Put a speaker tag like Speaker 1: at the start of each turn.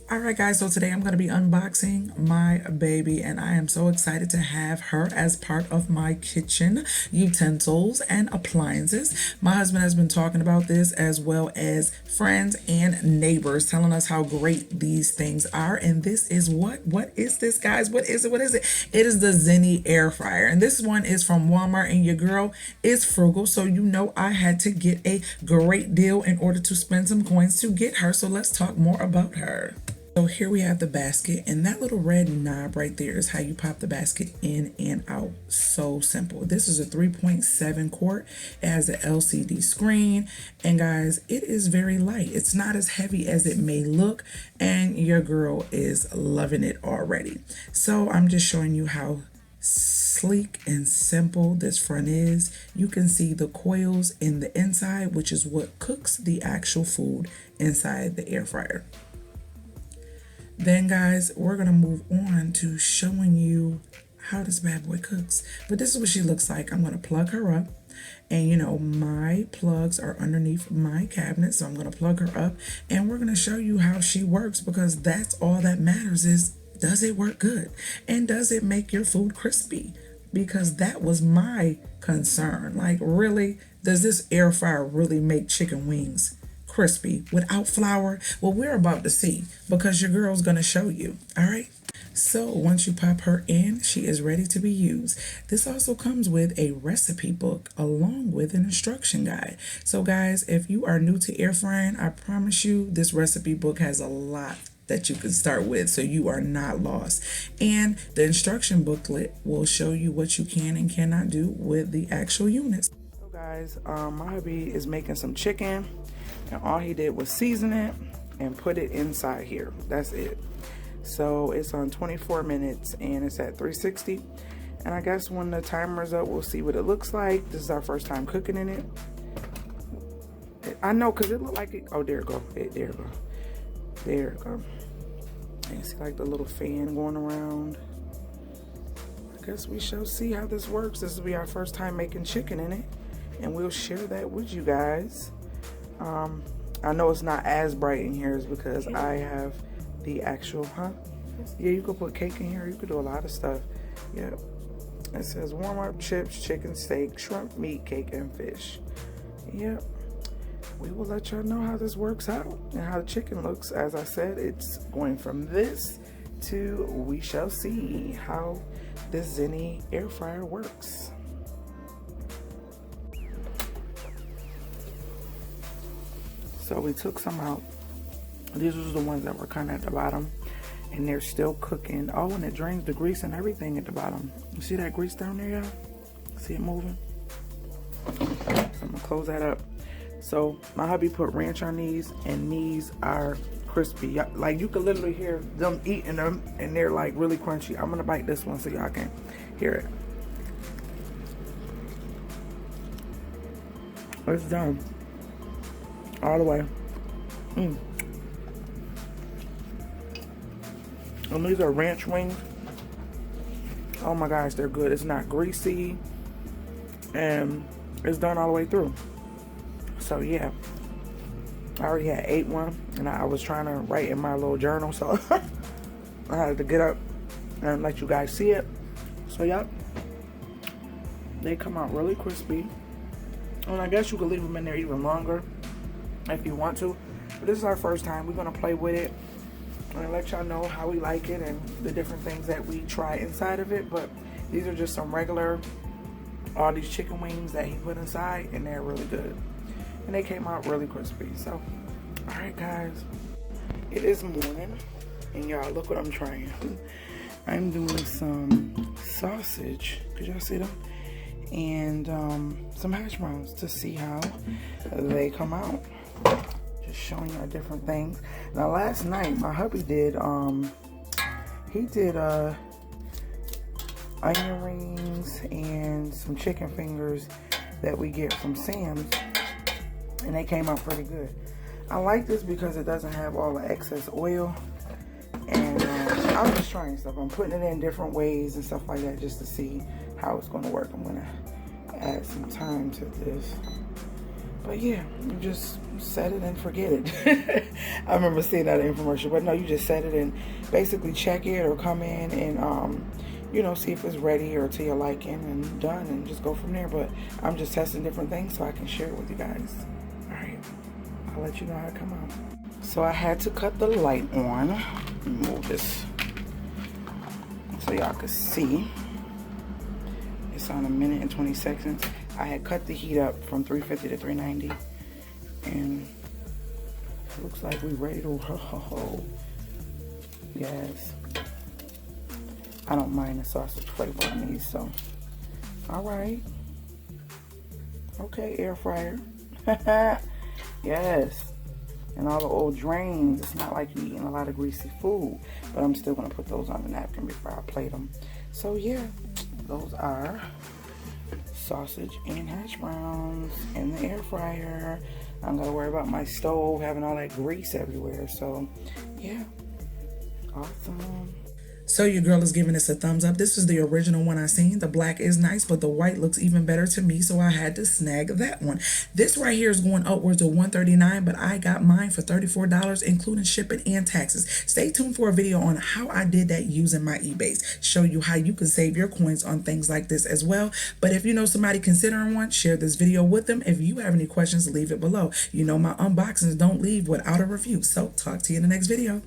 Speaker 1: Alright guys, so today I'm going to be unboxing my baby and I am so excited to have her as part of my kitchen utensils and appliances. My husband has been talking about this as well as friends and neighbors telling us how great these things are, and this is what is this, guys? What is it? It is the Zeny air fryer, and this one is from Walmart, and your girl is frugal, so you know I had to get a great deal in order to spend some coins to get her. So let's talk more about her. So here we have the basket, and that little red knob right there is how you pop the basket in and out. So simple. This is a 3.7 quart. It has an LCD screen, and guys, it is very light. It's not as heavy as it may look, and your girl is loving it already. So I'm just showing you how sleek and simple this front is. You can see the coils in the inside, which is what cooks the actual food inside the air fryer. Then guys, we're gonna move on to showing you how this bad boy cooks. But this is what she looks like. I'm gonna plug her up, and you know my plugs are underneath my cabinet, so I'm gonna plug her up and we're gonna show you how she works, because that's all that matters is, does it work good? And does it make your food crispy? Because that was my concern. Like, really, does this air fryer really make chicken wings crispy without flour? Well, we're about to see, because your girl's gonna show you. All right, so once you pop her in, she is ready to be used. This also comes with a recipe book along with an instruction guide. So guys, if you are new to air frying, I promise you this recipe book has a lot that you can start with, so you are not lost. And the instruction booklet will show you what you can and cannot do with the actual units. So guys, my hubby is making some chicken, and all he did was season it and put it inside here. That's it. So it's on 24 minutes and it's at 360. And I guess when the timer's up, we'll see what it looks like. This is our first time cooking in it. I know, because it looked like it. Oh, there it go. There it go. There it go. And you see like the little fan going around. I guess we shall see how this works. This will be our first time making chicken in it, and we'll share that with you guys. I know it's not as bright in here is because I have the actual, yeah, you could put cake in here. You could do a lot of stuff. Yep. It says warm up chips, chicken, steak, shrimp, meat, cake, and fish. Yep. We will let y'all know how this works out and how the chicken looks. As I said, it's going from this to we shall see how this Zeny air fryer works. So we took some out. These are the ones that were kind of at the bottom, and they're still cooking. Oh, and it drains the grease and everything at the bottom. You see that grease down there, y'all? See it moving? So I'm gonna close that up. So my hubby put ranch on these, and these are crispy. Like, you can literally hear them eating them, and they're like really crunchy. I'm gonna bite this one so y'all can hear it. It's done all the way. And these are ranch wings. Oh my gosh, they're good. It's not greasy, and it's done all the way through. So yeah, I already had ate one, and I was trying to write in my little journal, so I had to get up and let you guys see it. So yep, they come out really crispy, and I guess you could leave them in there even longer if you want to. But this is our first time. We're gonna play with it and let y'all know how we like it and the different things that we try inside of it. But these are just some regular, all these chicken wings that he put inside, and they're really good. And they came out really crispy. So, all right, guys. It is morning, and y'all, look what I'm trying. I'm doing some sausage. Could y'all see them? And some hash browns to see how they come out. Just showing y'all different things. Now, last night, my hubby did, he did onion rings and some chicken fingers that we get from Sam's. And they came out pretty good. I like this because it doesn't have all the excess oil. And I'm just trying stuff. I'm putting it in different ways and stuff like that just to see how it's going to work. I'm going to add some thyme to this. But yeah, you just set it and forget it. I remember seeing that infomercial, but no, you just set it and basically check it or come in and you know, see if it's ready or to your liking and done, and just go from there. But I'm just testing different things so I can share it with you guys. All right, I'll let you know how it come out. So I had to cut the light on. Move this so y'all can see. It's on 1 minute and 20 seconds. I had cut the heat up from 350 to 390, and it looks like we're ready to roll. Yes. I don't mind the sausage flavor on these, so. All right. Okay, air fryer. Yes. And all the old drains. It's not like you're eating a lot of greasy food, but I'm still gonna put those on the napkin before I plate them. So yeah, those are sausage and hash browns in the air fryer. I don't gotta worry about my stove having all that grease everywhere. So yeah, awesome. So your girl is giving this a thumbs up. This is the original one I seen. The black is nice, but the white looks even better to me, so I had to snag that one. This right here is going upwards of $139, but I got mine for $34, including shipping and taxes. Stay tuned for a video on how I did that using my EBATES. Show you how you can save your coins on things like this as well. But if you know somebody considering one, share this video with them. If you have any questions, leave it below. You know my unboxings don't leave without a review. So talk to you in the next video.